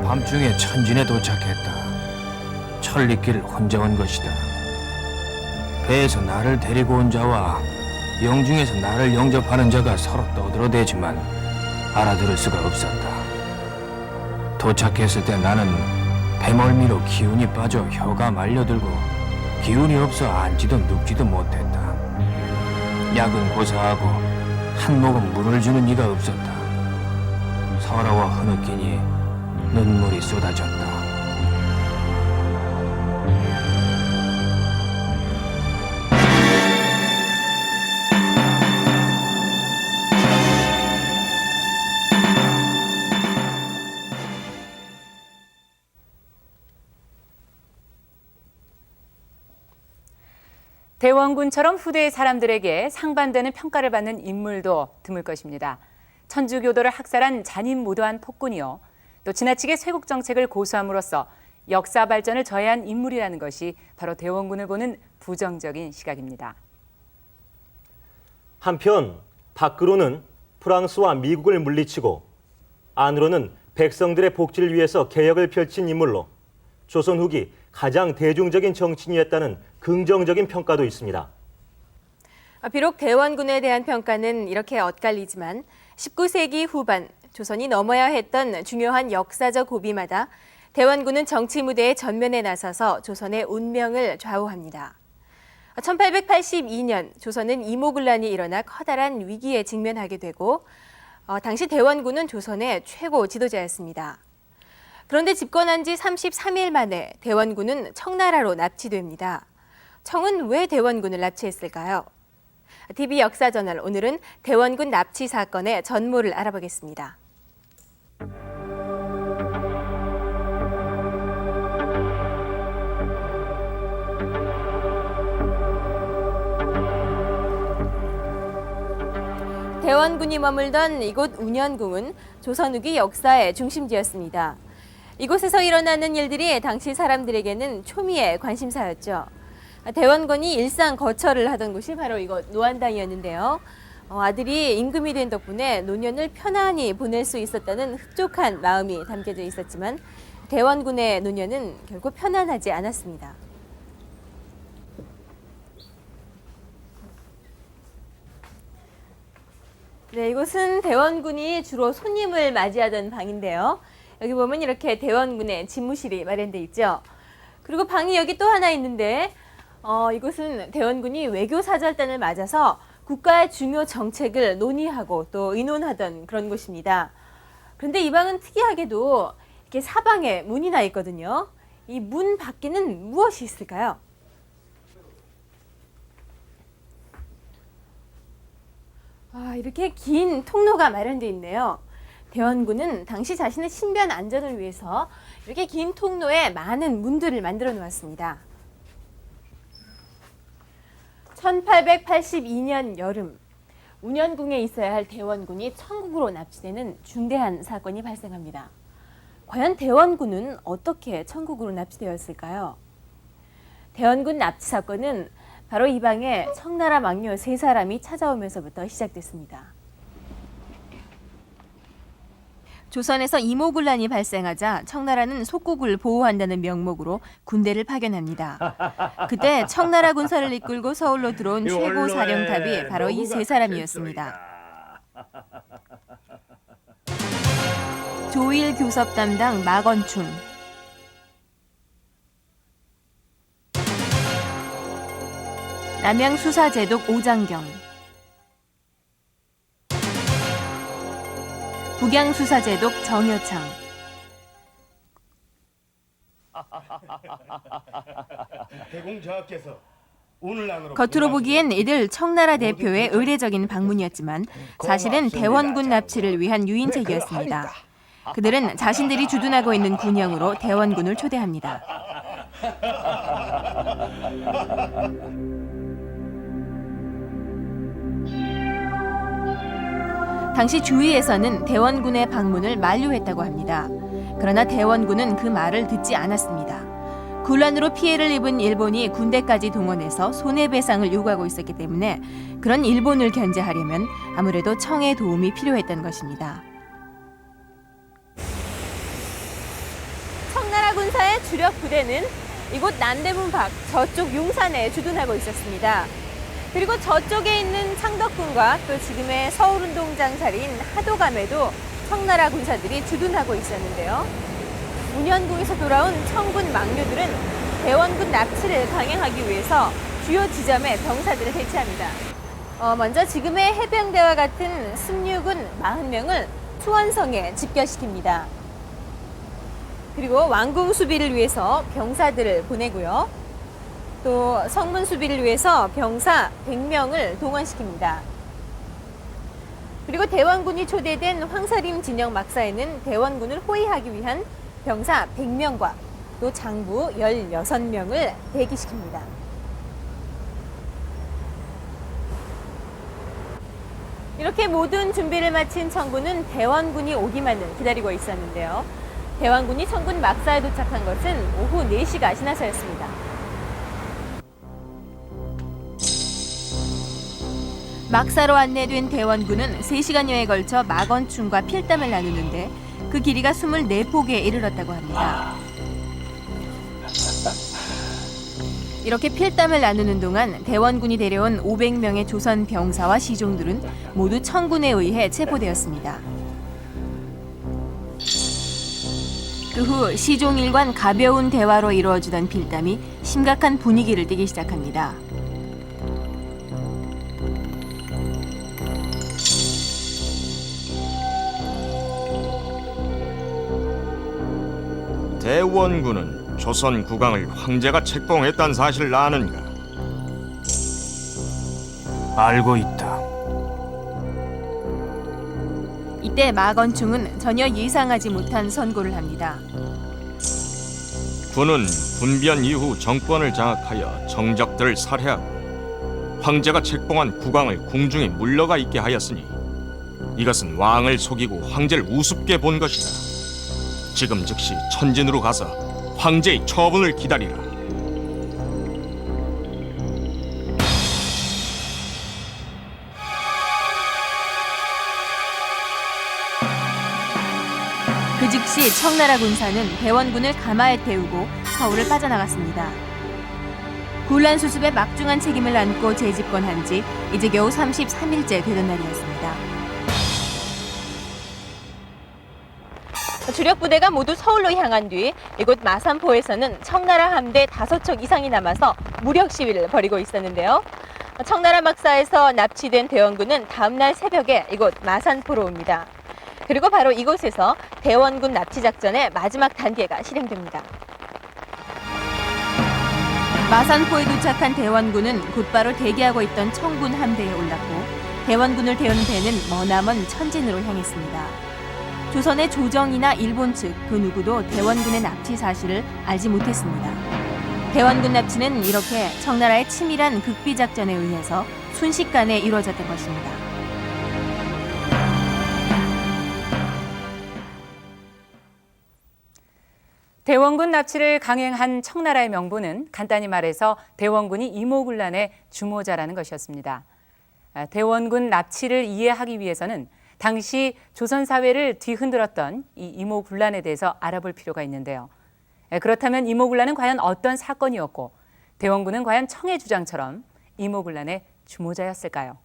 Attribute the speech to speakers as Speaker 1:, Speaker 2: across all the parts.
Speaker 1: 밤중에 천진에 도착했다. 천리길 혼자 온 것이다. 배에서 나를 데리고 온 자와 영중에서 나를 영접하는 자가 서로 떠들어대지만 알아들을 수가 없었다. 도착했을 때 나는 배멀미로 기운이 빠져 혀가 말려들고 기운이 없어 앉지도 눕지도 못했다. 약은 고사하고 한 모금 물을 주는 이가 없었다. 서러워 흐느끼니 눈물이 쏟아졌다.
Speaker 2: 대원군처럼 후대의 사람들에게 상반되는 평가를 받는 인물도 드물 것입니다. 천주교도를 학살한 잔인무도한 폭군이요. 또 지나치게 쇄국 정책을 고수함으로써 역사 발전을 저해한 인물이라는 것이 바로 대원군을 보는 부정적인 시각입니다.
Speaker 3: 한편 밖으로는 프랑스와 미국을 물리치고 안으로는 백성들의 복지를 위해서 개혁을 펼친 인물로 조선 후기 가장 대중적인 정치인이었다는 긍정적인 평가도 있습니다.
Speaker 4: 비록 대원군에 대한 평가는 이렇게 엇갈리지만 19세기 후반 조선이 넘어야 했던 중요한 역사적 고비마다 대원군은 정치 무대의 전면에 나서서 조선의 운명을 좌우합니다. 1882년 조선은 이모군란이 일어나 커다란 위기에 직면하게 되고 당시 대원군은 조선의 최고 지도자였습니다. 그런데 집권한 지 33일 만에 대원군은 청나라로 납치됩니다. 청은 왜 대원군을 납치했을까요? TV 역사저널 오늘은 대원군 납치 사건의 전모를 알아보겠습니다. 대원군이 머물던 이곳 운현궁은 조선 후기 역사의 중심지였습니다. 이곳에서 일어나는 일들이 당시 사람들에게는 초미의 관심사였죠. 대원군이 일상 거처를 하던 곳이 바로 이곳 노안당이었는데요. 아들이 임금이 된 덕분에 노년을 편안히 보낼 수 있었다는 흡족한 마음이 담겨져 있었지만 대원군의 노년은 결코 편안하지 않았습니다. 네, 이곳은 대원군이 주로 손님을 맞이하던 방인데요. 여기 보면 이렇게 대원군의 집무실이 마련돼 있죠. 그리고 방이 여기 또 하나 있는데 이곳은 대원군이 외교사절단을 맞아서 국가의 중요 정책을 논의하고 또 의논하던 그런 곳입니다. 그런데 이 방은 특이하게도 이렇게 사방에 문이 나 있거든요. 이 문 밖에는 무엇이 있을까요? 이렇게 긴 통로가 마련돼 있네요. 대원군은 당시 자신의 신변 안전을 위해서 이렇게 긴 통로에 많은 문들을 만들어 놓았습니다. 1882년 여름, 운현궁에 있어야 할 대원군이 천국으로 납치되는 중대한 사건이 발생합니다. 과연 대원군은 어떻게 천국으로 납치되었을까요? 대원군 납치 사건은 바로 이 방에 청나라 망녀 3사람이 찾아오면서부터 시작됐습니다. 조선에서 이모군란이 발생하자 청나라는 속국을 보호한다는 명목으로 군대를 파견합니다. 그때 청나라 군사를 이끌고 서울로 들어온 최고 사령탑이 바로 이 3사람이었습니다. 조일 교섭 담당 마건춘, 남양 수사제독 오장경, 북양 수사제독 정여창.
Speaker 5: 대공자께서 오늘 안으로
Speaker 4: 겉으로 보기엔 이들 청나라 대표의 의례적인 방문이었지만 사실은 대원군 납치를 위한 유인책이었습니다. 그들은 자신들이 주둔하고 있는 군영으로 대원군을 초대합니다. 당시 주위에서는 대원군의 방문을 만류했다고 합니다. 그러나 대원군은 그 말을 듣지 않았습니다. 군란으로 피해를 입은 일본이 군대까지 동원해서 손해배상을 요구하고 있었기 때문에 그런 일본을 견제하려면 아무래도 청의 도움이 필요했던 것입니다. 군사의 주력 부대는 이곳 남대문 밖 저쪽 용산에 주둔하고 있었습니다. 그리고 저쪽에 있는 창덕군과 또 지금의 서울운동장 자리인 하도감에도 청나라 군사들이 주둔하고 있었는데요. 운현궁에서 돌아온 청군 망류들은 대원군 납치를 강행하기 위해서 주요 지점에 병사들을 배치합니다. 먼저 지금의 해병대와 같은 16군 40명을 투원성에 집결시킵니다. 그리고 왕궁 수비를 위해서 병사들을 보내고요. 또 성문 수비를 위해서 병사 100명을 동원시킵니다. 그리고 대원군이 초대된 황사림 진영 막사에는 대원군을 호위하기 위한 병사 100명과 또 장부 16명을 대기시킵니다. 이렇게 모든 준비를 마친 청군은 대원군이 오기만을 기다리고 있었는데요. 대원군이 청군 막사에 도착한 것은 오후 4시가 지나서였습니다. 막사로 안내된 대원군은 3시간여에 걸쳐 막원충과 필담을 나누는데 그 길이가 24폭에 이르렀다고 합니다. 이렇게 필담을 나누는 동안 대원군이 데려온 500명의 조선 병사와 시종들은 모두 청군에 의해 체포되었습니다. 그 후 시종 일관 가벼운 대화로 이루어지던 필담이 심각한 분위기를 띠기 시작합니다.
Speaker 5: 대원군은 조선 국왕을 황제가 책봉했다는 사실을 아는가?
Speaker 1: 알고 있다.
Speaker 4: 이때 막원충은 전혀 예상하지 못한 선고를 합니다.
Speaker 5: 군은 군변 이후 정권을 장악하여 정적들을 살해하고 황제가 책봉한 국왕을 궁중에 물러가 있게 하였으니 이것은 왕을 속이고 황제를 우습게 본 것이다. 지금 즉시 천진으로 가서 황제의 처분을 기다리라.
Speaker 4: 그 즉시 청나라 군사는 대원군을 가마에 태우고 서울을 빠져나갔습니다. 군란 수습에 막중한 책임을 안고 재집권한 지 이제 겨우 33일째 되던 날이었습니다. 주력 부대가 모두 서울로 향한 뒤 이곳 마산포에서는 청나라 함대 5척 이상이 남아서 무력 시위를 벌이고 있었는데요. 청나라 막사에서 납치된 대원군은 다음 날 새벽에 이곳 마산포로 옵니다. 그리고 바로 이곳에서 대원군 납치 작전의 마지막 단계가 실행됩니다. 마산포에 도착한 대원군은 곧바로 대기하고 있던 청군 함대에 올랐고 대원군을 태운 배는 머나먼 천진으로 향했습니다. 조선의 조정이나 일본 측 그 누구도 대원군의 납치 사실을 알지 못했습니다. 대원군 납치는 이렇게 청나라의 치밀한 극비 작전에 의해서 순식간에 이루어졌던 것입니다.
Speaker 2: 대원군 납치를 강행한 청나라의 명분은 간단히 말해서 대원군이 이모군란의 주모자라는 것이었습니다. 대원군 납치를 이해하기 위해서는 당시 조선 사회를 뒤흔들었던 이 이모군란에 대해서 알아볼 필요가 있는데요. 그렇다면 이모군란은 과연 어떤 사건이었고 대원군은 과연 청의 주장처럼 이모군란의 주모자였을까요?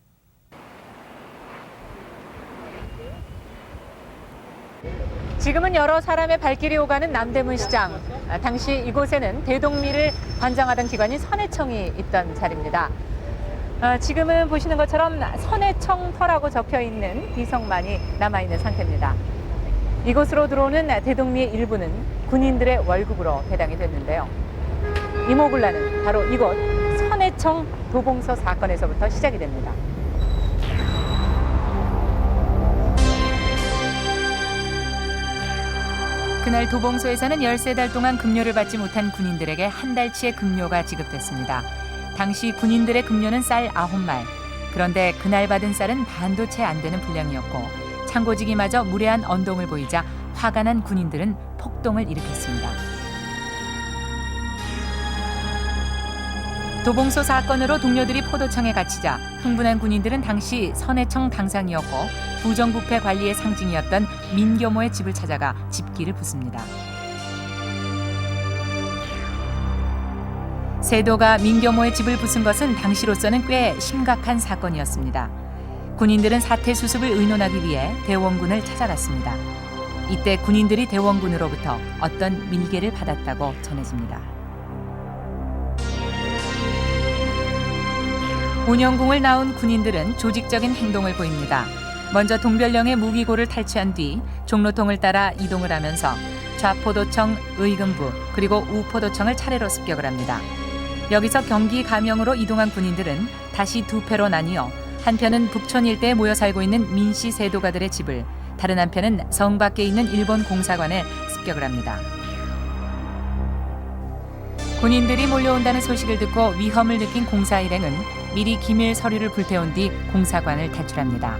Speaker 2: 지금은 여러 사람의 발길이 오가는 남대문 시장. 당시 이곳에는 대동리를 관장하던 기관인 선해청이 있던 자리입니다. 지금은 보시는 것처럼 선해청터라고 적혀있는 비석만이 남아있는 상태입니다. 이곳으로 들어오는 대동리의 일부는 군인들의 월급으로 배당이 됐는데요. 이모군란은 바로 이곳 선해청 도봉서 사건에서부터 시작이 됩니다. 그날 도봉소에서는 13달 동안 급료를 받지 못한 군인들에게 한 달치의 급료가 지급됐습니다. 당시 군인들의 급료는 쌀 9말. 그런데 그날 받은 쌀은 반도 채 안 되는 분량이었고 창고지기마저 무례한 언동을 보이자 화가 난 군인들은 폭동을 일으켰습니다. 도봉소 사건으로 동료들이 포도청에 갇히자 흥분한 군인들은 당시 선해청 당상이었고 부정부패 관리의 상징이었던 민교모의 집을 찾아가 집기를 붓습니다. 세도가 민겸호의 집을 부순 것은 당시로서는 꽤 심각한 사건이었습니다. 군인들은 사태 수습을 의논하기 위해 대원군을 찾아갔습니다. 이때 군인들이 대원군으로부터 어떤 밀개를 받았다고 전해집니다. 운영궁을 나온 군인들은 조직적인 행동을 보입니다. 먼저 동별령의 무기고를 탈취한 뒤 종로통을 따라 이동을 하면서 좌포도청, 의금부 그리고 우포도청을 차례로 습격을 합니다. 여기서 경기 감영으로 이동한 군인들은 다시 두 패로 나뉘어 한 편은 북촌 일대에 모여 살고 있는 민씨 세도가들의 집을, 다른 한편은 성 밖에 있는 일본 공사관에 습격을 합니다. 군인들이 몰려온다는 소식을 듣고 위험을 느낀 공사 일행은 미리 기밀 서류를 불태운 뒤 공사관을 탈출합니다.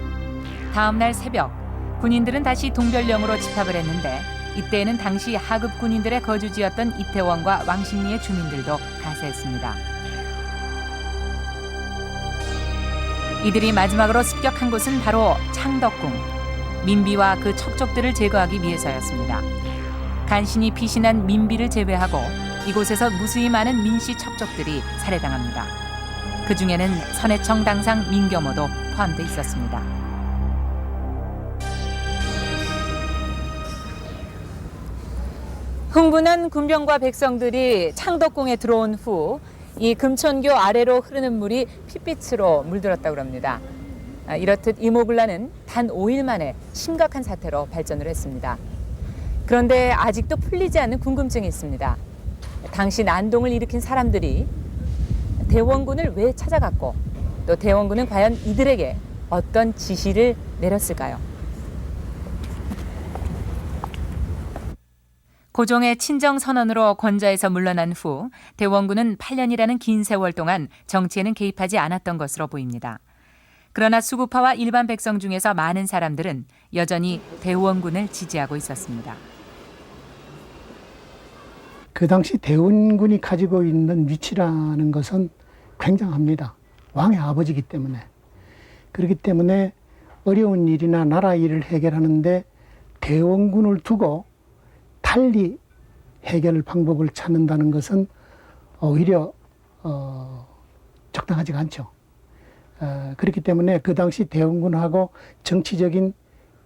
Speaker 2: 다음 날 새벽, 군인들은 다시 동별령으로 집합을 했는데 이때에는 당시 하급 군인들의 거주지였던 이태원과 왕십리의 주민들도 가세했습니다. 이들이 마지막으로 습격한 곳은 바로 창덕궁, 민비와 그 척족들을 제거하기 위해서였습니다. 간신히 피신한 민비를 제외하고 이곳에서 무수히 많은 민씨 척족들이 살해당합니다. 그 중에는 선해청 당상 민겸호도 포함돼 있었습니다. 흥분한 군병과 백성들이 창덕궁에 들어온 후 이 금천교 아래로 흐르는 물이 핏빛으로 물들었다고 합니다. 이렇듯 이모굴란은 단 5일 만에 심각한 사태로 발전을 했습니다. 그런데 아직도 풀리지 않는 궁금증이 있습니다. 당시 난동을 일으킨 사람들이 대원군을 왜 찾아갔고 또 대원군은 과연 이들에게 어떤 지시를 내렸을까요? 고종의 친정 선언으로 권좌에서 물러난 후 대원군은 8년이라는 긴 세월 동안 정치에는 개입하지 않았던 것으로 보입니다. 그러나 수구파와 일반 백성 중에서 많은 사람들은 여전히 대원군을 지지하고 있었습니다.
Speaker 6: 그 당시 대원군이 가지고 있는 위치라는 것은 굉장합니다. 왕의 아버지이기 때문에. 그렇기 때문에 어려운 일이나 나라 일을 해결하는데 대원군을 두고 달리 해결 방법을 찾는다는 것은 오히려 적당하지가 않죠. 그렇기 때문에 그 당시 대원군하고 정치적인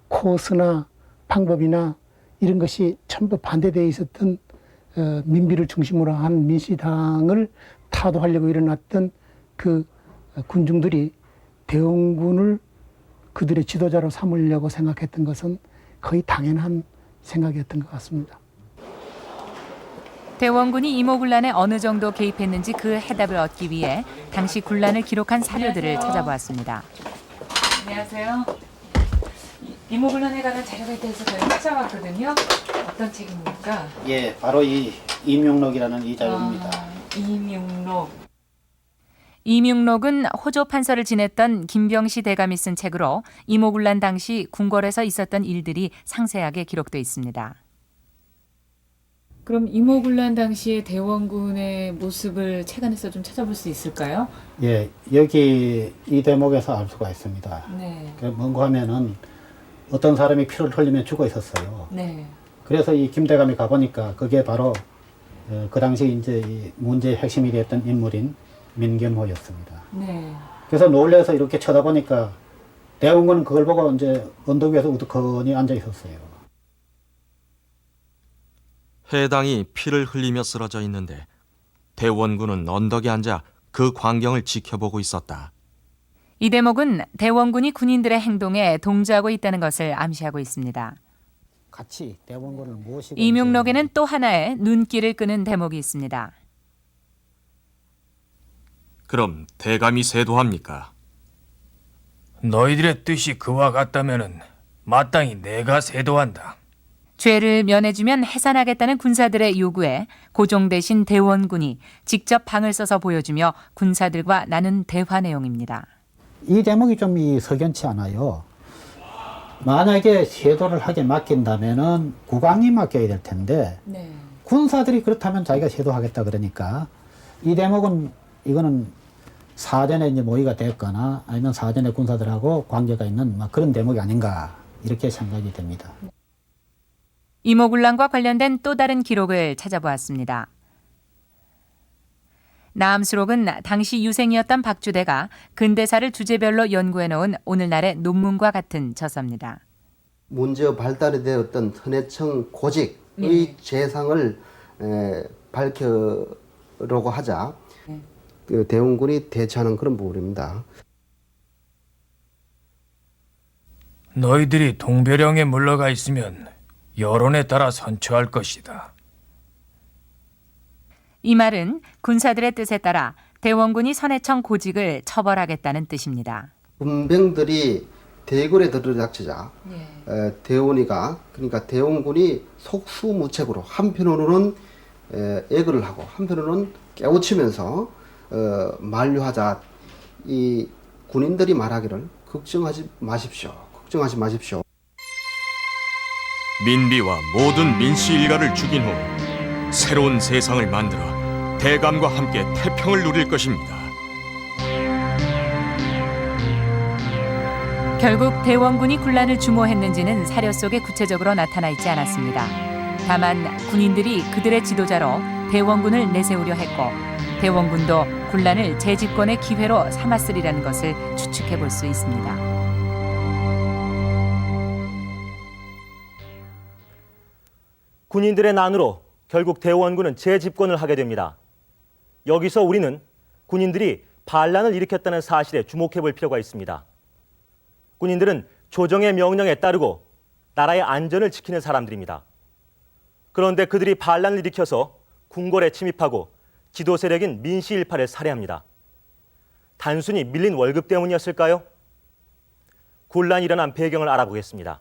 Speaker 6: 코스나 방법이나 이런 것이 전부 반대되어 있었던 민비를 중심으로 한 민씨당을 타도하려고 일어났던 그 군중들이 대원군을 그들의 지도자로 삼으려고 생각했던 것은 거의 당연한 생각이었던 것 같습니다.
Speaker 2: 대원군이 이모군란에 어느 정도 개입했는지 그 해답을 얻기 위해 당시 군란을 기록한 사료들을 찾아보았습니다. 안녕하세요. 이모군란에 관한 자료가 있다해서 저희 찾아왔거든요. 어떤 책입니까?
Speaker 7: 예, 바로 이 임용록이라는 이 자료입니다.
Speaker 2: 임용록. 임용록은 호조 판서를 지냈던 김병시 대감이 쓴 책으로 이모군란 당시 궁궐에서 있었던 일들이 상세하게 기록돼 있습니다. 그럼 이모군란 당시의 대원군의 모습을 책 안에서 좀 찾아볼 수 있을까요?
Speaker 7: 예, 여기 이 대목에서 알 수가 있습니다.
Speaker 2: 네.
Speaker 7: 뭔가 하면은 어떤 사람이 피를 흘리며 죽어 있었어요.
Speaker 2: 네.
Speaker 7: 그래서 이 김대감이 가보니까 그게 바로 그 당시 이제 이 문제의 핵심이 됐던 인물인 민겸호였습니다.
Speaker 2: 네.
Speaker 7: 그래서 놀래서 이렇게 쳐다보니까 대원군은 그걸 보고 이제 언덕 위에서 우두커니 앉아 있었어요.
Speaker 5: 해당이 피를 흘리며 쓰러져 있는데 대원군은 언덕에 앉아 그 광경을 지켜보고 있었다.
Speaker 2: 이 대목은 대원군이 군인들의 행동에 동조하고 있다는 것을 암시하고 있습니다.
Speaker 7: 같이 대원군을 모시고
Speaker 2: 임용록에는 또 하나의 눈길을 끄는 대목이 있습니다.
Speaker 5: 그럼 대감이 세도합니까?
Speaker 1: 너희들의 뜻이 그와 같다면은 마땅히 내가 세도한다.
Speaker 2: 죄를 면해주면 해산하겠다는 군사들의 요구에 고종 대신 대원군이 직접 방을 써서 보여주며 군사들과 나눈 대화 내용입니다.
Speaker 7: 이 대목이 좀 석연치 않아요. 만약에 세도를 하게 맡긴다면은 국왕이 맡겨야 될 텐데
Speaker 2: 네.
Speaker 7: 군사들이 그렇다면 자기가 세도하겠다 그러니까 이 대목은 이거는 사전에 이제 모의가 됐거나 아니면 사전에 군사들하고 관계가 있는 그런 대목이 아닌가 이렇게 생각이 됩니다.
Speaker 2: 이모군란과 관련된 또 다른 기록을 찾아보았습니다. 남수록은 당시 유생이었던 박주대가 근대사를 주제별로 연구해놓은 오늘날의 논문과 같은 저서입니다.
Speaker 8: 문제의 발달이 되었던 선해청 고직의 재상을 밝혀려고 하자 그 대원군이 대처하는 그런 부분입니다.
Speaker 1: 너희들이 동벼령에 물러가 있으면 여론에 따라 선처할 것이다.
Speaker 2: 이 말은 군사들의 뜻에 따라 대원군이 선해청 고직을 처벌하겠다는 뜻입니다.
Speaker 8: 군병들이 대궐에 들어닥치자 대원이가 그러니까 대원군이 속수무책으로 한편으로는 애걸을 하고 한편으로는 깨우치면서 만류하자 이 군인들이 말하기를 걱정하지 마십시오.
Speaker 5: 민비와 모든 민씨 일가를 죽인 후 새로운 세상을 만들어 대감과 함께 태평을 누릴 것입니다.
Speaker 2: 결국 대원군이 군란을 주모했는지는 사료 속에 구체적으로 나타나 있지 않았습니다. 다만 군인들이 그들의 지도자로 대원군을 내세우려 했고 대원군도 군란을 재집권의 기회로 삼았으리라는 것을 추측해 볼 수 있습니다.
Speaker 3: 군인들의 난으로 결국 대원군은 재집권을 하게 됩니다. 여기서 우리는 군인들이 반란을 일으켰다는 사실에 주목해 볼 필요가 있습니다. 군인들은 조정의 명령에 따르고 나라의 안전을 지키는 사람들입니다. 그런데 그들이 반란을 일으켜서 궁궐에 침입하고 지도 세력인 민씨 일파를 살해합니다. 단순히 밀린 월급 때문이었을까요? 곤란이 일어난 배경을 알아보겠습니다.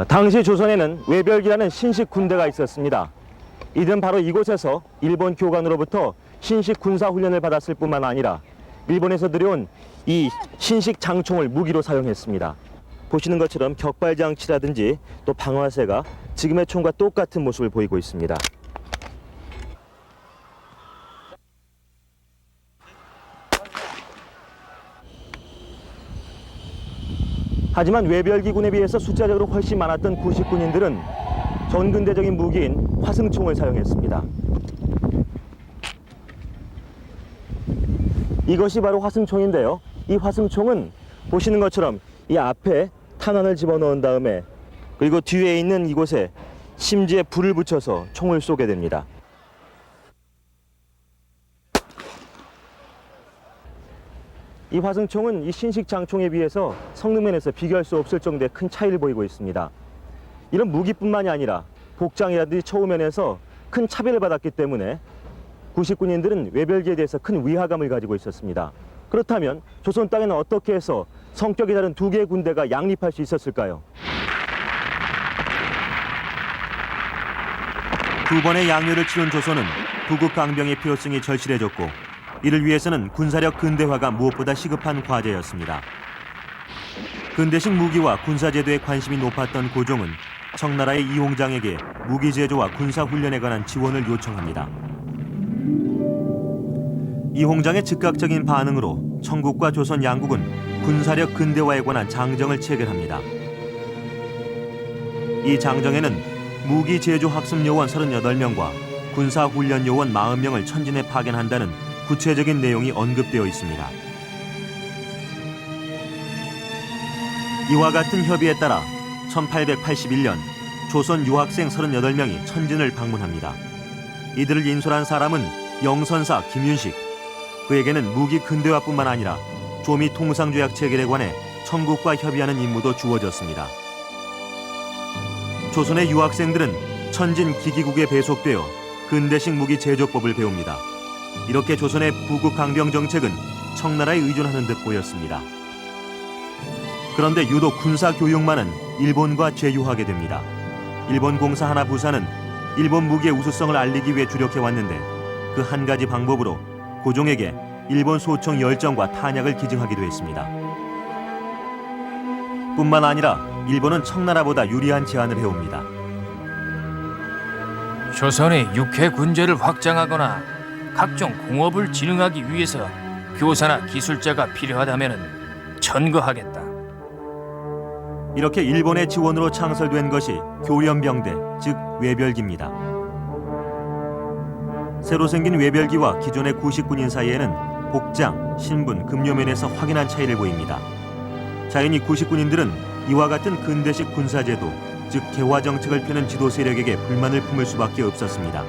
Speaker 3: 당시 조선에는 외별기라는 신식 군대가 있었습니다. 이들은 바로 이곳에서 일본 교관으로부터 신식 군사 훈련을 받았을 뿐만 아니라 일본에서 들여온 이 신식 장총을 무기로 사용했습니다. 보시는 것처럼 격발 장치라든지 또 방아쇠가 지금의 총과 똑같은 모습을 보이고 있습니다. 하지만 외별기군에 비해서 숫자적으로 훨씬 많았던 구식군인들은 전근대적인 무기인 화승총을 사용했습니다. 이것이 바로 화승총인데요. 이 화승총은 보시는 것처럼 이 앞에 탄환을 집어넣은 다음에 그리고 뒤에 있는 이곳에 심지에 불을 붙여서 총을 쏘게 됩니다. 이 화승총은 이 신식 장총에 비해서 성능면에서 비교할 수 없을 정도의 큰 차이를 보이고 있습니다. 이런 무기뿐만이 아니라 복장이라든지 처우면에서 큰 차별을 받았기 때문에 구식군인들은 외별기에 대해서 큰 위화감을 가지고 있었습니다. 그렇다면 조선 땅에는 어떻게 해서 성격이 다른 두 개의 군대가 양립할 수 있었을까요? 두 번의 양요를 치른 조선은 부국 강병의 필요성이 절실해졌고 이를 위해서는 군사력 근대화가 무엇보다 시급한 과제였습니다. 근대식 무기와 군사제도에 관심이 높았던 고종은 청나라의 이홍장에게 무기 제조와 군사 훈련에 관한 지원을 요청합니다. 이홍장의 즉각적인 반응으로 청국과 조선 양국은 군사력 근대화에 관한 장정을 체결합니다. 이 장정에는 무기 제조 학습 요원 38명과 군사 훈련 요원 40명을 천진에 파견한다는 구체적인 내용이 언급되어 있습니다. 이와 같은 협의에 따라 1881년 조선 유학생 38명이 천진을 방문합니다. 이들을 인솔한 사람은 영선사 김윤식. 그에게는 무기 근대화뿐만 아니라 조미 통상조약 체결에 관해 청국과 협의하는 임무도 주어졌습니다. 조선의 유학생들은 천진 기기국에 배속되어 근대식 무기 제조법을 배웁니다. 이렇게 조선의 부국 강병 정책은 청나라에 의존하는 듯 보였습니다. 그런데 유독 군사 교육만은 일본과 제휴하게 됩니다. 일본 공사 하나 부사는 일본 무기의 우수성을 알리기 위해 주력해 왔는데 그 한 가지 방법으로 고종에게 일본 소총 열정과 탄약을 기증하기도 했습니다. 뿐만 아니라 일본은 청나라보다 유리한 제안을 해옵니다.
Speaker 1: 조선의 육해 군제를 확장하거나 각종 공업을 진흥하기 위해서 교사나 기술자가 필요하다면 천거하겠다.
Speaker 3: 이렇게 일본의 지원으로 창설된 것이 교련병대, 즉 외별기입니다. 새로 생긴 외별기와 기존의 구식군인 사이에는 복장, 신분, 급료면에서 확연한 차이를 보입니다. 자연히 구식군인들은 이와 같은 근대식 군사제도, 즉 개화 정책을 펴는 지도 세력에게 불만을 품을 수밖에 없었습니다.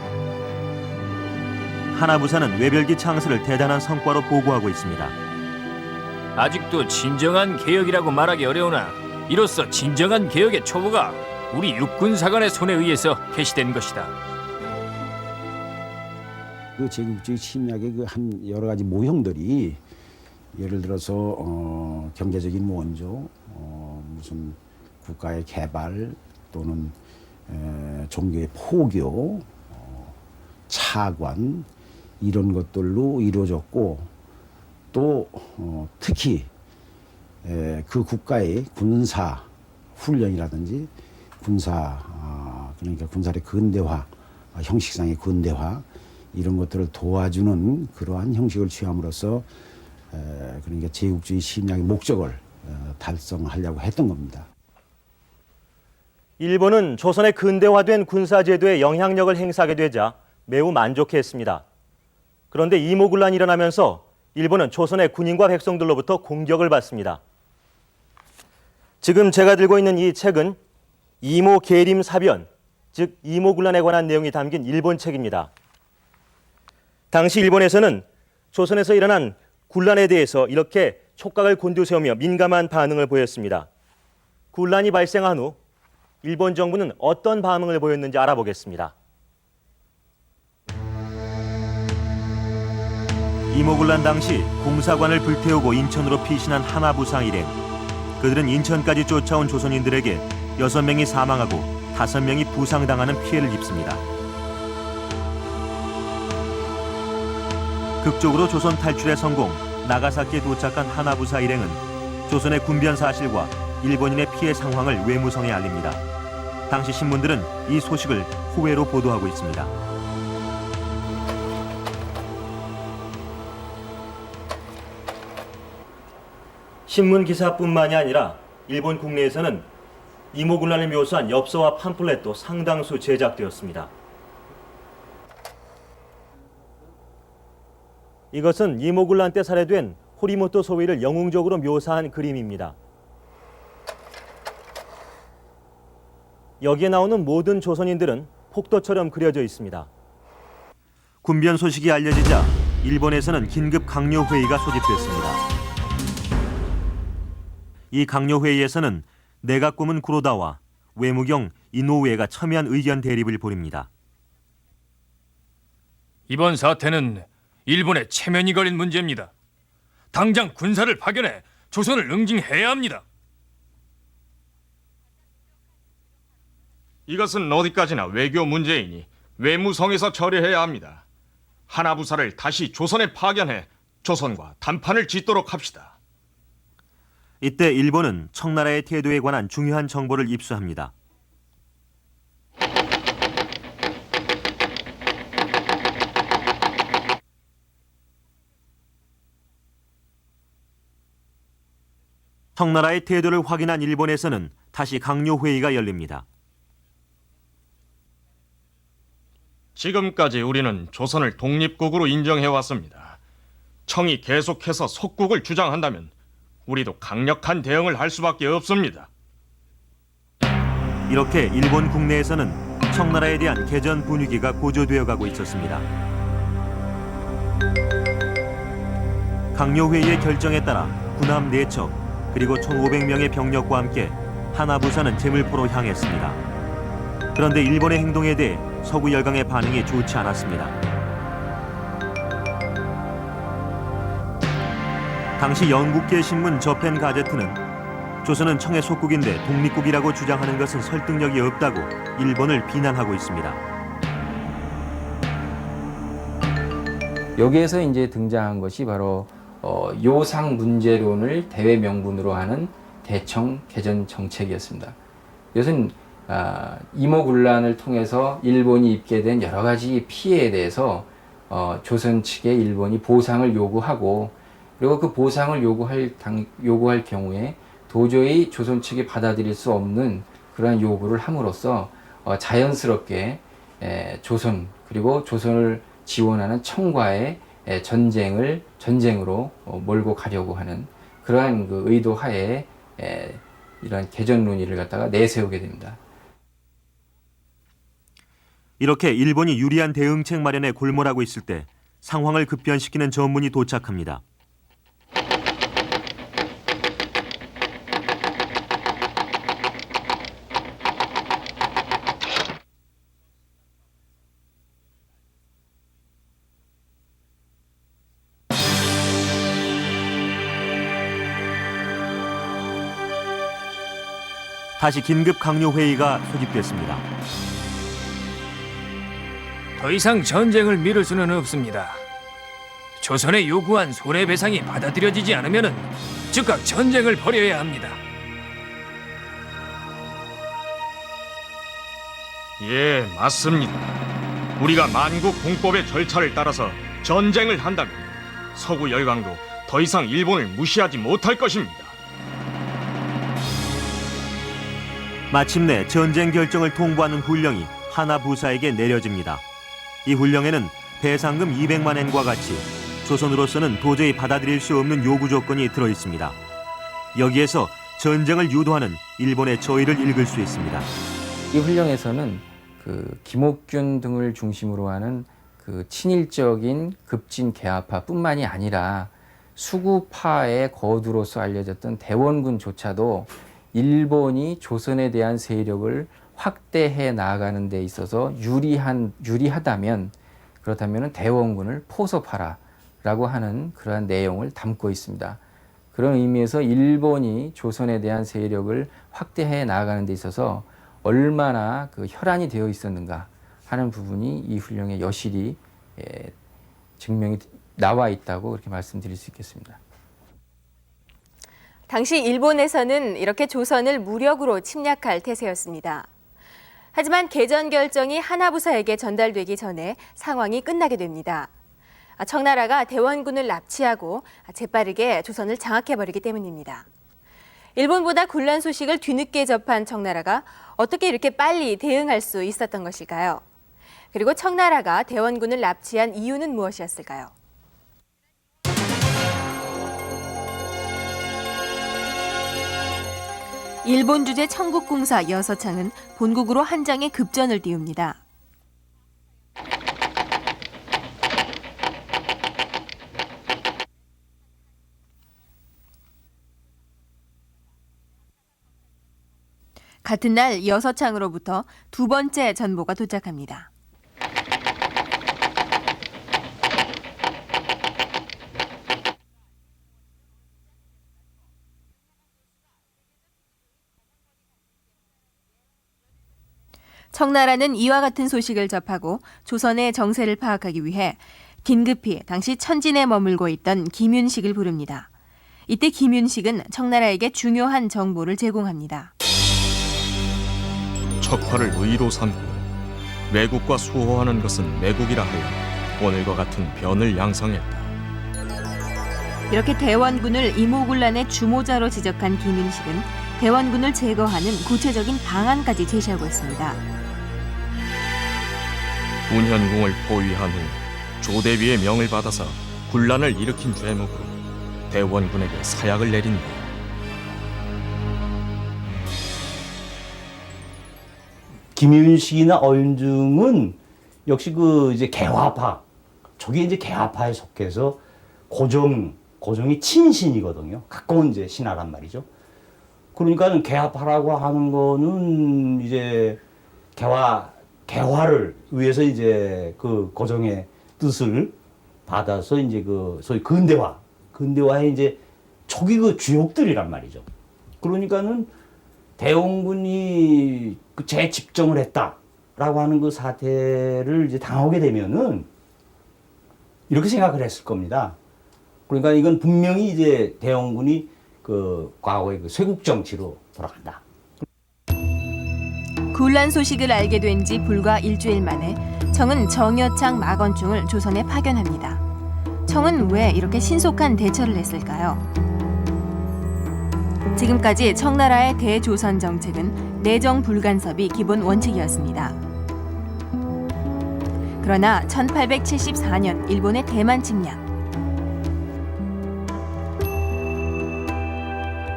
Speaker 3: 하나부사는 외별기 창설을 대단한 성과로 보고하고 있습니다.
Speaker 1: 아직도 진정한 개혁이라고 말하기 어려우나 이로써 진정한 개혁의 초보가 우리 육군사관의 손에 의해서 개시된 것이다.
Speaker 9: 그 제국주의 침략의 그 한 여러 가지 모형들이 예를 들어서 경제적인 원조, 무슨 국가의 개발 또는 종교의 포교, 차관 이런 것들로 이루어졌고 또 특히 그 국가의 군사 훈련이라든지 그러니까 군사의 근대화, 형식상의 근대화 이런 것들을 도와주는 그러한 형식을 취함으로써 그러니까 제국주의 침략의 목적을 달성하려고 했던 겁니다.
Speaker 3: 일본은 조선의 근대화된 군사제도에 영향력을 행사하게 되자 매우 만족해했습니다. 그런데 이모군란이 일어나면서 일본은 조선의 군인과 백성들로부터 공격을 받습니다. 지금 제가 들고 있는 이 책은 이모계림사변, 즉 이모군란에 관한 내용이 담긴 일본 책입니다. 당시 일본에서는 조선에서 일어난 군란에 대해서 이렇게 촉각을 곤두세우며 민감한 반응을 보였습니다. 군란이 발생한 후 일본 정부는 어떤 반응을 보였는지 알아보겠습니다. 이모군란 당시 공사관을 불태우고 인천으로 피신한 하나부상 일행. 그들은 인천까지 쫓아온 조선인들에게 6명이 사망하고 5명이 부상당하는 피해를 입습니다. 극적으로 조선 탈출에 성공, 나가사키에 도착한 하나부사 일행은 조선의 군변 사실과 일본인의 피해 상황을 외무성에 알립니다. 당시 신문들은 이 소식을 후회로 보도하고 있습니다. 신문 기사뿐만이 아니라 일본 국내에서는 이모군란을 묘사한 엽서와 팜플렛도 상당수 제작되었습니다. 이것은 이모군란 때 살해된 호리모토 소위를 영웅적으로 묘사한 그림입니다. 여기에 나오는 모든 조선인들은 폭도처럼 그려져 있습니다. 군변 소식이 알려지자 일본에서는 긴급 강요회의가 소집됐습니다. 이 강요회의에서는 내각 고문 구로다와 외무경 이노우에가 첨예한 의견 대립을 벌입니다.
Speaker 1: 이번 사태는 일본의 체면이 걸린 문제입니다. 당장 군사를 파견해 조선을 응징해야 합니다.
Speaker 5: 이것은 어디까지나 외교 문제이니 외무성에서 처리해야 합니다. 하나부사를 다시 조선에 파견해 조선과談판을 짓도록 합시다.
Speaker 3: 이때 일본은 청나라의 태도에 관한 중요한 정보를 입수합니다. 청나라의 태도를 확인한 일본에서는 다시 강요회의가 열립니다.
Speaker 5: 지금까지 우리는 조선을 독립국으로 인정해왔습니다. 청이 계속해서 속국을 주장한다면 우리도 강력한 대응을 할 수밖에 없습니다.
Speaker 3: 이렇게 일본 국내에서는 청나라에 대한 개전 분위기가 고조되어 가고 있었습니다. 강요회의의 결정에 따라 군함 4척 그리고 1,500명의 병력과 함께 하나부사는 제물포로 향했습니다. 그런데 일본의 행동에 대해 서구 열강의 반응이 좋지 않았습니다. 당시 영국계 신문 저펜 가제트는 조선은 청의 속국인데 독립국이라고 주장하는 것은 설득력이 없다고 일본을 비난하고 있습니다.
Speaker 10: 여기에서 이제 등장한 것이 바로 요상 문제론을 대외 명분으로 하는 대청 개전 정책이었습니다. 이것은 이모군란을 통해서 일본이 입게 된 여러 가지 피해에 대해서 조선 측에 일본이 보상을 요구하고, 그리고 그 보상을 요구할 경우에 도저히 조선 측이 받아들일 수 없는 그러한 요구를 함으로써 자연스럽게 조선, 그리고 조선을 지원하는 청과의 전쟁으로 몰고 가려고 하는 그러한 그 의도 하에 이러한 개전 논의를 갖다가 내세우게 됩니다.
Speaker 3: 이렇게 일본이 유리한 대응책 마련에 골몰하고 있을 때 상황을 급변시키는 전문이 도착합니다. 다시 긴급 강요 회의가 소집됐습니다.
Speaker 1: 더 이상 전쟁을 미룰 수는 없습니다. 조선의 요구한 손해배상이 받아들여지지 않으면 즉각 전쟁을 벌여야 합니다.
Speaker 5: 예, 맞습니다. 우리가 만국 공법의 절차를 따라서 전쟁을 한다면 서구 열강도 더 이상 일본을 무시하지 못할 것입니다.
Speaker 3: 마침내 전쟁 결정을 통보하는 훈령이 하나부사에게 내려집니다. 이 훈령에는 배상금 200만 엔과 같이 조선으로서는 도저히 받아들일 수 없는 요구 조건이 들어 있습니다. 여기에서 전쟁을 유도하는 일본의 저의를 읽을 수 있습니다.
Speaker 10: 이 훈령에서는 그 김옥균 등을 중심으로 하는 그 친일적인 급진 개화파뿐만이 아니라 수구파의 거두로서 알려졌던 대원군조차도 일본이 조선에 대한 세력을 확대해 나아가는 데 있어서 유리하다면, 그렇다면 대원군을 포섭하라라고 하는 그러한 내용을 담고 있습니다. 그런 의미에서 일본이 조선에 대한 세력을 확대해 나아가는 데 있어서 얼마나 그 혈안이 되어 있었는가 하는 부분이 이 훈령의 여실히 증명이 나와 있다고 그렇게 말씀드릴 수 있겠습니다.
Speaker 4: 당시 일본에서는 이렇게 조선을 무력으로 침략할 태세였습니다. 하지만 개전 결정이 하나부사에게 전달되기 전에 상황이 끝나게 됩니다. 청나라가 대원군을 납치하고 재빠르게 조선을 장악해버리기 때문입니다. 일본보다 군란 소식을 뒤늦게 접한 청나라가 어떻게 이렇게 빨리 대응할 수 있었던 것일까요? 그리고 청나라가 대원군을 납치한 이유는 무엇이었을까요? 일본 주재 청국공사 여서창은 본국으로 한 장의 급전을 띄웁니다. 같은 날 여서창으로부터 두 번째 전보가 도착합니다. 청나라는 이와 같은 소식을 접하고 조선의 정세를 파악하기 위해 긴급히 당시 천진에 머물고 있던 김윤식을 부릅니다. 이때 김윤식은 청나라에게 중요한 정보를 제공합니다.
Speaker 5: 척화를 의로 삼고 매국과 수호하는 것은 매국이라 하여 오늘과 같은 변을 양성했다.
Speaker 4: 이렇게 대원군을 이모군란의 주모자로 지적한 김윤식은 대원군을 제거하는 구체적인 방안까지 제시하고 있습니다.
Speaker 5: 운현궁을 포위한 후 조대비의 명을 받아서 군란을 일으킨 죄목으로 대원군에게 사약을 내린다.
Speaker 11: 김윤식이나 어윤중은 역시 그 이제 개화파, 저게 이제 개화파에 속해서 고종이 친신이거든요. 가까운 이제 신하란 말이죠. 그러니까 개화파라고 하는 거는 이제 개화를 위해서 이제 그 고종의 뜻을 받아서 이제 그 소위 근대화의 이제 초기 그 주역들이란 말이죠. 그러니까는 대원군이 그 재집정을 했다라고 하는 그 사태를 이제 당하게 되면은 이렇게 생각을 했을 겁니다. 그러니까 이건 분명히 이제 대원군이 그 과거의 그 쇄국 정치로 돌아간다.
Speaker 4: 군란 소식을 알게 된 지 불과 일주일 만에 청은 정여창 마건충을 조선에 파견합니다. 청은 왜 이렇게 신속한 대처를 했을까요? 지금까지 청나라의 대조선 정책은 내정 불간섭이 기본 원칙이었습니다. 그러나 1874년 일본의 대만 침략,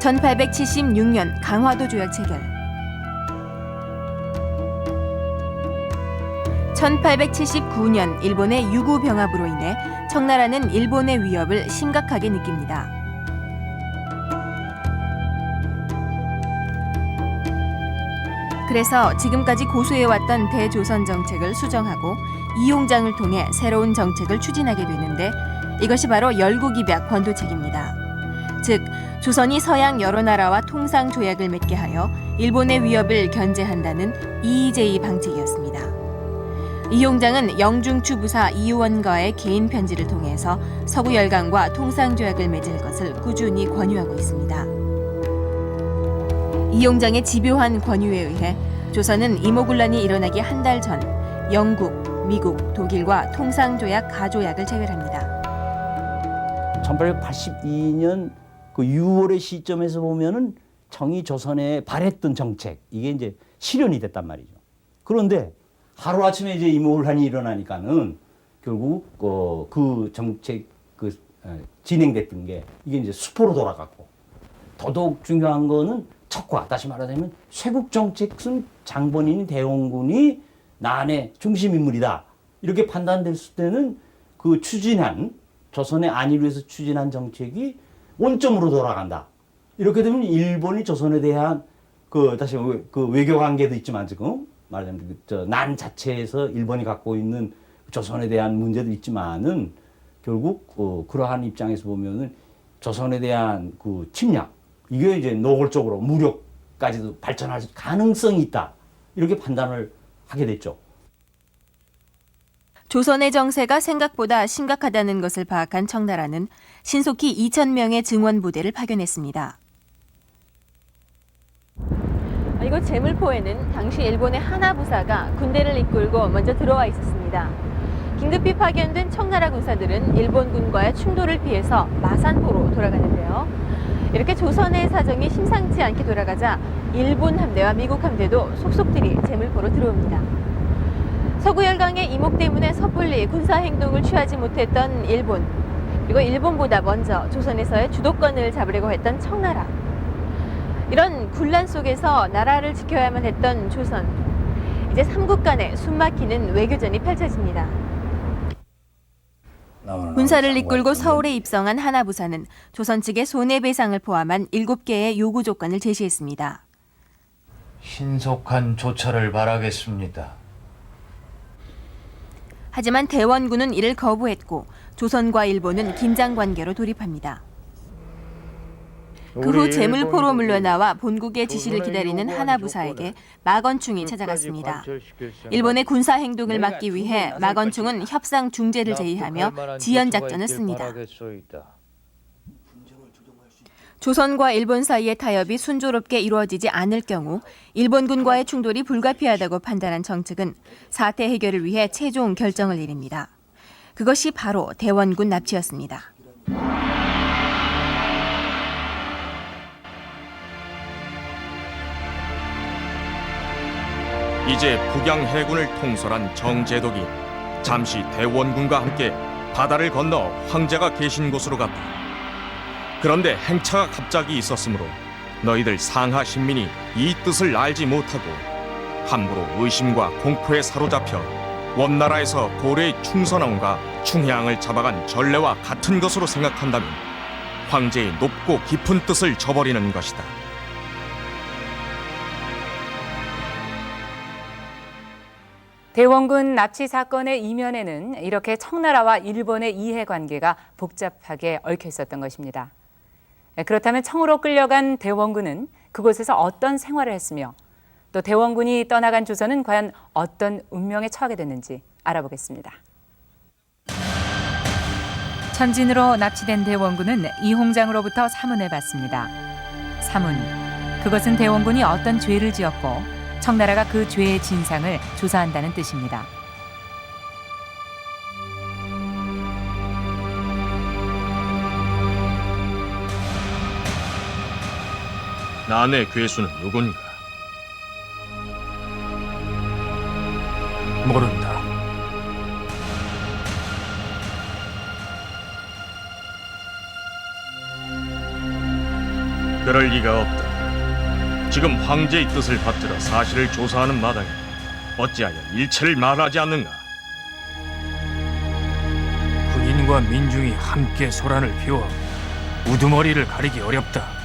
Speaker 4: 1876년 강화도 조약 체결, 1879년 일본의 유구 병합으로 인해 청나라는 일본의 위협을 심각하게 느낍니다. 그래서 지금까지 고수해왔던 대조선 정책을 수정하고 이용장을 통해 새로운 정책을 추진하게 되는데 이것이 바로 열국입약 권도책입니다. 즉, 조선이 서양 여러 나라와 통상 조약을 맺게 하여 일본의 위협을 견제한다는 이의제의 방책이었습니다. 이용장은 영중추 부사 이우원과의 개인 편지를 통해서 서구 열강과 통상 조약을 맺을 것을 꾸준히 권유하고 있습니다. 이용장의 집요한 권유에 의해 조선은 이모군란이 일어나기 한 달 전 영국, 미국, 독일과 통상조약 가조약을 체결합니다.
Speaker 11: 1882년 그 6월의 시점에서 보면은 청이 조선에 발했던 정책 이게 이제 실현이 됐단 말이죠. 그런데 하루아침에 이제 이모군란이 일어나니까는 결국 그 정책 진행됐던 게 이게 이제 수포로 돌아갔고, 더더욱 중요한 거는 척과, 다시 말하자면 쇄국 정책은 장본인 대원군이 난의 중심 인물이다 이렇게 판단됐을 때는 그 추진한 조선의 안위를 위해서 추진한 정책이 원점으로 돌아간다. 이렇게 되면 일본이 조선에 대한 다시 그 외교 관계도 있지만 지금 말하자면 난 자체에서 일본이 갖고 있는 조선에 대한 문제도 있지만은 결국 그러한 입장에서 보면은 조선에 대한 그 침략 이게 이제 노골적으로 무력까지도 발전할 가능성이 있다. 이렇게 판단을 하게 됐죠.
Speaker 4: 조선의 정세가 생각보다 심각하다는 것을 파악한 청나라는 신속히 2,000명의 증원 부대를 파견했습니다. 이곳 제물포에는 당시 일본의 하나부사가 군대를 이끌고 먼저 들어와 있었습니다. 긴급히 파견된 청나라 군사들은 일본군과의 충돌을 피해서 마산포로 돌아가는데요. 이렇게 조선의 사정이 심상치 않게 돌아가자 일본 함대와 미국 함대도 속속들이 제물포로 들어옵니다. 서구 열강의 이목 때문에 섣불리 군사 행동을 취하지 못했던 일본, 그리고 일본보다 먼저 조선에서의 주도권을 잡으려고 했던 청나라. 이런 군란 속에서 나라를 지켜야만 했던 조선. 이제 삼국 간에 숨막히는 외교전이 펼쳐집니다. 군사를 이끌고 서울에 입성한 하나부사는 조선 측의 손해배상을 포함한 7개의 요구 조건을 제시했습니다.
Speaker 12: 신속한 조처를 바라겠습니다.
Speaker 4: 하지만 대원군은 이를 거부했고 조선과 일본은 긴장 관계로 돌입합니다. 그 후 제물포로 물러나와 본국의 지시를 기다리는 하나부사에게 마건충이 찾아갔습니다. 일본의 군사 행동을 막기 위해 마건충은 협상 중재를 제의하며 지연 작전을 씁니다. 조선과 일본 사이의 타협이 순조롭게 이루어지지 않을 경우 일본군과의 충돌이 불가피하다고 판단한 청측은 사태 해결을 위해 최종 결정을 내립니다. 그것이 바로 대원군 납치였습니다.
Speaker 5: 이제 북양 해군을 통솔한 정제독이 잠시 대원군과 함께 바다를 건너 황제가 계신 곳으로 갔다. 그런데 행차가 갑자기 있었으므로 너희들 상하 신민이 이 뜻을 알지 못하고 함부로 의심과 공포에 사로잡혀 원나라에서 고려의 충선왕과 충해왕을 잡아간 전례와 같은 것으로 생각한다면 황제의 높고 깊은 뜻을 저버리는 것이다.
Speaker 2: 대원군 납치 사건의 이면에는 이렇게 청나라와 일본의 이해관계가 복잡하게 얽혀 있었던 것입니다. 그렇다면 청으로 끌려간 대원군은 그곳에서 어떤 생활을 했으며 또 대원군이 떠나간 조선은 과연 어떤 운명에 처하게 됐는지 알아보겠습니다. 천진으로 납치된 대원군은 이홍장으로부터 사문을 받습니다. 사문, 그것은 대원군이 어떤 죄를 지었고 청나라가 그 죄의 진상을 조사한다는 뜻입니다.
Speaker 5: 난의 괴수는 누군가?
Speaker 1: 모른다.
Speaker 5: 그럴 리가 없다. 지금 황제의 뜻을 받들어 사실을 조사하는 마당에 어찌하여 일체를 말하지 않는가?
Speaker 1: 군인과 민중이 함께 소란을 피워 우두머리를 가리기 어렵다.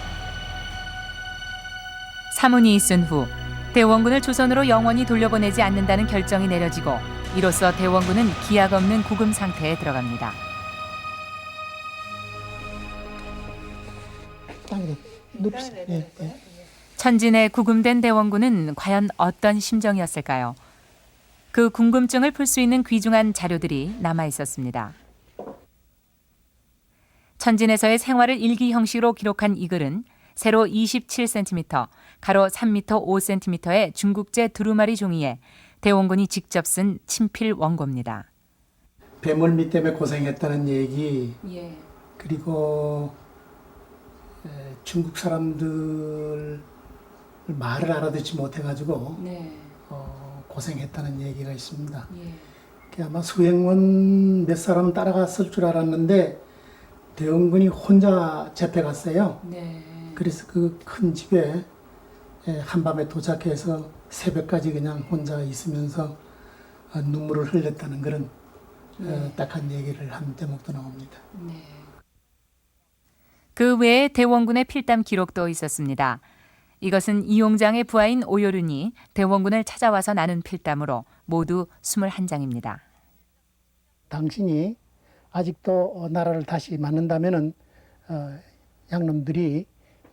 Speaker 2: 사문이 있은 후 대원군을 조선으로 영원히 돌려보내지 않는다는 결정이 내려지고 이로써 대원군은 기약 없는 구금 상태에 들어갑니다. 천진에 구금된 대원군은 과연 어떤 심정이었을까요? 그 궁금증을 풀 수 있는 귀중한 자료들이 남아 있었습니다. 천진에서의 생활을 일기 형식으로 기록한 이 글은 세로 27cm, 가로 3m 5cm의 중국제 두루마리 종이에 대원군이 직접 쓴 친필 원고입니다.
Speaker 6: 배멀미 때문에 고생했다는 얘기, 그리고 중국 사람들 말을 알아듣지 못해가지고 고생했다는 얘기가 있습니다. 아마 수행원 몇 사람 따라갔을 줄 알았는데 대원군이 혼자 재패 갔어요. 그래서 그 큰 집에 한밤에 도착해서 새벽까지 그냥 혼자 있으면서 눈물을 흘렸다는 그런 딱한 얘기를 한 대목도 나옵니다.
Speaker 2: 그 외에 대원군의 필담 기록도 있었습니다. 이것은 이용장의 부하인 오요륜이 대원군을 찾아와서 나눈 필담으로 모두 21장입니다.
Speaker 6: 당신이 아직도 나라를 다시 만든다면은 양놈들이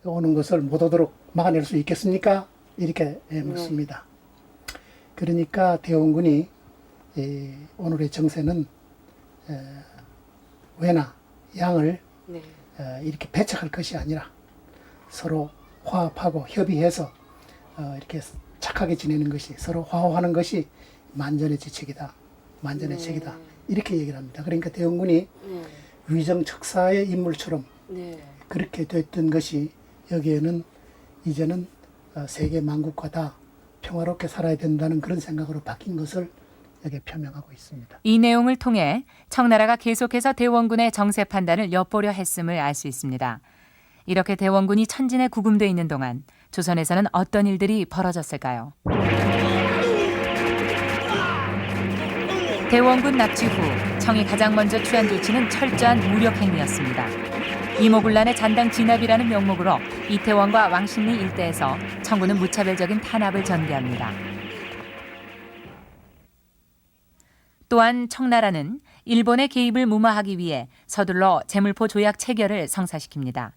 Speaker 6: 오는 것을 못 오도록 막아낼 수 있겠습니까? 이렇게 묻습니다. 그러니까 대원군이 오늘의 정세는 외나 양을 이렇게 배척할 것이 아니라 서로 화합하고 협의해서 이렇게 착하게 지내는 것이, 서로 화합하는 것이 만전의 지책이다. 만전의 책이다. 이렇게 얘기를 합니다. 그러니까 대원군이 위정척사의 인물처럼 그렇게 됐던 것이 여기에는 이제는 세계 만국과 다 평화롭게 살아야 된다는 그런 생각으로 바뀐 것을 여기에 표명하고 있습니다.
Speaker 2: 이 내용을 통해 청나라가 계속해서 대원군의 정세 판단을 엿보려 했음을 알 수 있습니다. 이렇게 대원군이 천진에 구금돼 있는 동안 조선에서는 어떤 일들이 벌어졌을까요? 대원군 납치 후 청이 가장 먼저 취한 조치는 철저한 무력 행위였습니다. 이모군란의 잔당 진압이라는 명목으로 이태원과 왕십리 일대에서 청군은 무차별적인 탄압을 전개합니다. 또한 청나라는 일본의 개입을 무마하기 위해 서둘러 제물포 조약 체결을 성사시킵니다.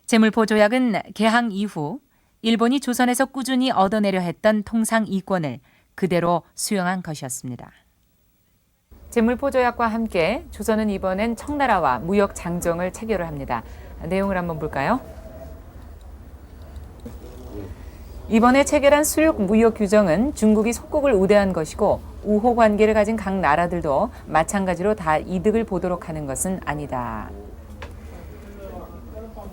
Speaker 2: 제물포 조약은 개항 이후 일본이 조선에서 꾸준히 얻어내려 했던 통상 이권을 그대로 수용한 것이었습니다. 제물포 조약과 함께 조선은 이번엔 청나라와 무역 장정을 체결을 합니다. 내용을 한번 볼까요? 이번에 체결한 수륙 무역 규정은 중국이 속국을 우대한 것이고 우호 관계를 가진 각 나라들도 마찬가지로 다 이득을 보도록 하는 것은 아니다.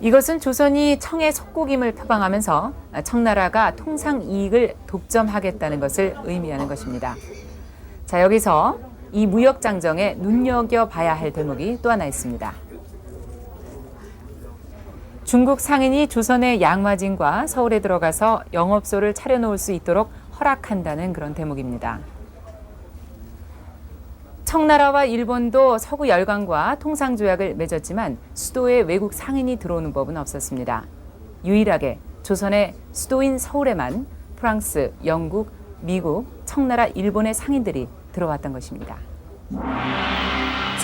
Speaker 2: 이것은 조선이 청의 속국임을 표방하면서 청나라가 통상 이익을 독점하겠다는 것을 의미하는 것입니다. 자, 여기서 이 무역 장정에 눈여겨봐야 할 대목이 또 하나 있습니다. 중국 상인이 조선의 양화진과 서울에 들어가서 영업소를 차려놓을 수 있도록 허락한다는 그런 대목입니다. 청나라와 일본도 서구 열강과 통상조약을 맺었지만 수도에 외국 상인이 들어오는 법은 없었습니다. 유일하게 조선의 수도인 서울에만 프랑스, 영국, 미국, 청나라, 일본의 상인들이 들어왔던 것입니다.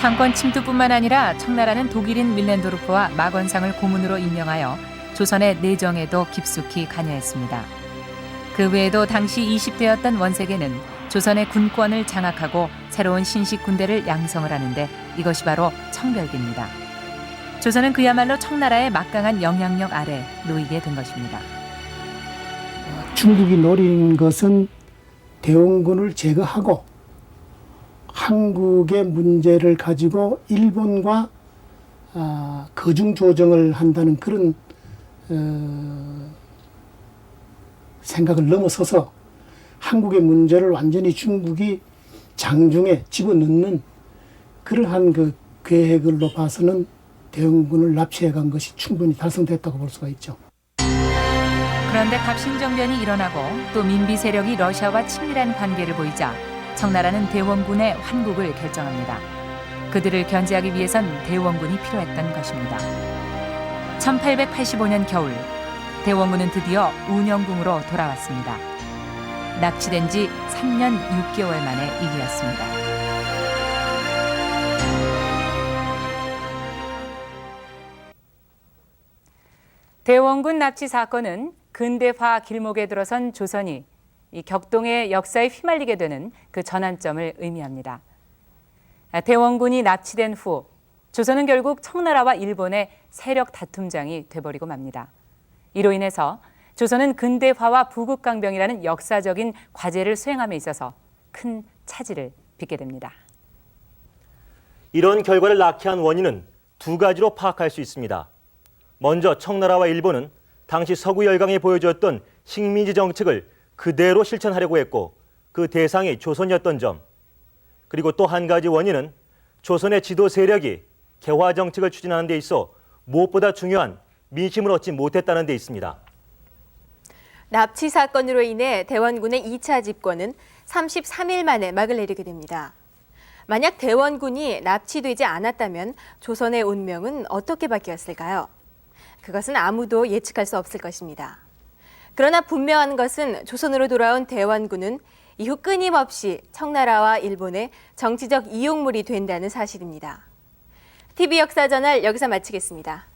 Speaker 2: 상권 침투뿐만 아니라 청나라는 독일인 밀렌도르프와 마건상을 고문으로 임명하여 조선의 내정에도 깊숙이 관여했습니다. 그 외에도 당시 20대였던 원세계는 조선의 군권을 장악하고 새로운 신식 군대를 양성을 하는데 이것이 바로 청별기입니다. 조선은 그야말로 청나라의 막강한 영향력 아래 놓이게 된 것입니다.
Speaker 6: 중국이 노린 것은 대원군을 제거하고 한국의 문제를 가지고 일본과 거중 조정을 한다는 그런 생각을 넘어서서 한국의 문제를 완전히 중국이 장중에 집어넣는 그러한 그 계획으로 봐서는 대원군을 납치해 간 것이 충분히 달성됐다고 볼 수가 있죠.
Speaker 2: 그런데 갑신정변이 일어나고 또 민비 세력이 러시아와 친밀한 관계를 보이자 청나라는 대원군의 환국을 결정합니다. 그들을 견제하기 위해선 대원군이 필요했던 것입니다. 1885년 겨울, 대원군은 드디어 운영궁으로 돌아왔습니다. 납치된 지 3년 6개월 만의 일이었습니다. 대원군 납치 사건은 근대화 길목에 들어선 조선이 이 격동의 역사에 휘말리게 되는 그 전환점을 의미합니다. 대원군이 납치된 후 조선은 결국 청나라와 일본의 세력 다툼장이 돼버리고 맙니다. 이로 인해서 조선은 근대화와 부국강병이라는 역사적인 과제를 수행함에 있어서 큰 차질을 빚게 됩니다.
Speaker 3: 이런 결과를 낳게 한 원인은 두 가지로 파악할 수 있습니다. 먼저 청나라와 일본은 당시 서구 열강이 보여주었던 식민지 정책을 그대로 실천하려고 했고 그 대상이 조선이었던 점, 그리고 또 한 가지 원인은 조선의 지도 세력이 개화 정책을 추진하는 데 있어 무엇보다 중요한 민심을 얻지 못했다는 데 있습니다.
Speaker 4: 납치 사건으로 인해 대원군의 2차 집권은 33일 만에 막을 내리게 됩니다. 만약 대원군이 납치되지 않았다면 조선의 운명은 어떻게 바뀌었을까요? 그것은 아무도 예측할 수 없을 것입니다. 그러나 분명한 것은 조선으로 돌아온 대원군은 이후 끊임없이 청나라와 일본의 정치적 이용물이 된다는 사실입니다. TV 역사저널 여기서 마치겠습니다.